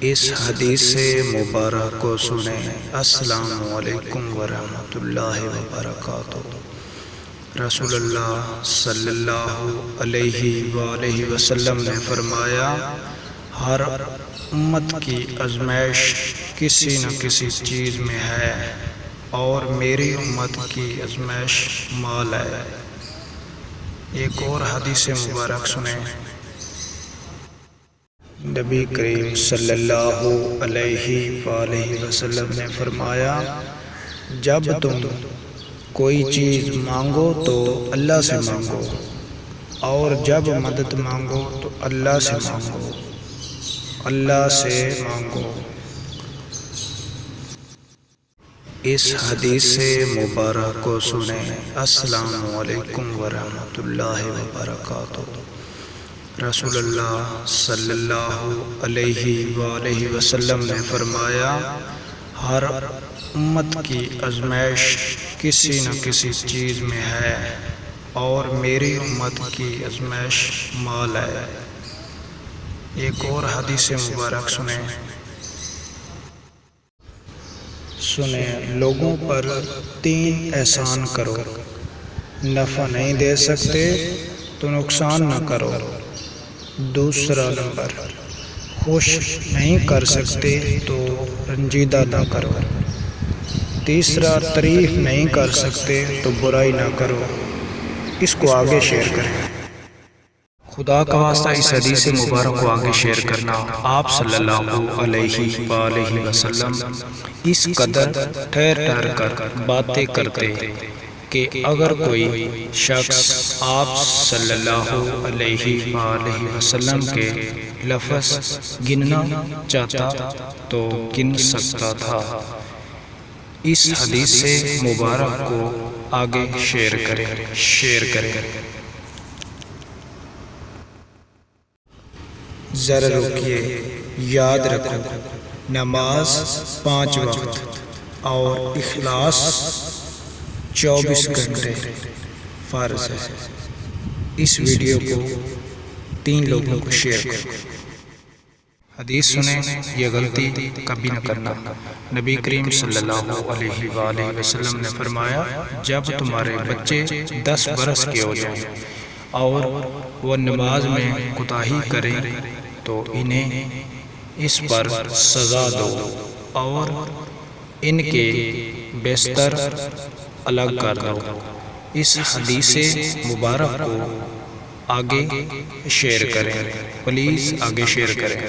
اس حدیث مبارک کو سنیں۔ السلام علیکم ورحمۃ اللہ وبرکاتہ۔ رسول اللہ صلی اللہ علیہ وآلہ وسلم نے فرمایا، ہر امت کی آزمائش کسی نہ کسی چیز میں ہے، اور میری امت کی آزمائش مال ہے۔ ایک اور حدیث مبارک سنیں۔ نبی کریم صلی اللہ علیہ وآلہ وسلم نے فرمایا، جب تم کوئی چیز مانگو تو اللہ سے مانگو، اور جب مدد مانگو تو اللہ سے مانگو، اللہ سے مانگو۔ اس حدیث مبارک کو سنیں۔ السلام علیکم ورحمۃ اللہ وبرکاتہ۔ رسول اللہ صلی اللہ علیہ وآلہ وسلم نے فرمایا، ہر امت کی آزمائش کسی نہ کسی چیز میں ہے، اور میری امت کی آزمائش مال ہے۔ ایک اور حدیث مبارک سنیں۔ لوگوں پر 3 احسان کرو، نفع نہیں دے سکتے تو نقصان نہ کرو۔ دوسرا نمبر، خوش نہیں کر سکتے تو رنجیدہ نہ کرو۔ تیسرا، تعریف نہیں کر سکتے تو برائی نہ کرو۔ اس کو آگے شیئر کریں۔ خدا کا واسطہ اس حدیث مبارک کو آگے شیئر کرنا۔ آپ صلی اللہ علیہ وآلہ وسلم اس قدر ٹھہر کر باتیں کرتے کہ اگر کوئی شخص آپ صلی اللہ علیہ وآلہ وسلم کے لفظ گننا چاہتا تو گن سکتا تھا۔ اس حدیث مبارک کو آگے شیئر کریں۔ ذرا رکیے، یاد رکھو، نماز 5 وقت اور اخلاص 24 گھنٹے فرض ہے۔ اس ویڈیو کو 3 لوگوں کو شیئر کرو۔ حدیث سنیں، یہ غلطی کبھی نہ کرنا۔ نبی کریم صلی اللہ علیہ وآلہ وسلم نے فرمایا، جب تمہارے بچے 10 برس کے ہو جائیں اور وہ نماز میں کوتاہی کریں تو انہیں اس پر سزا دو اور ان کے بستر الگ کر دو۔ اس حدیث مبارک کو آگے شیئر کریں، پلیز آگے شیئر کریں۔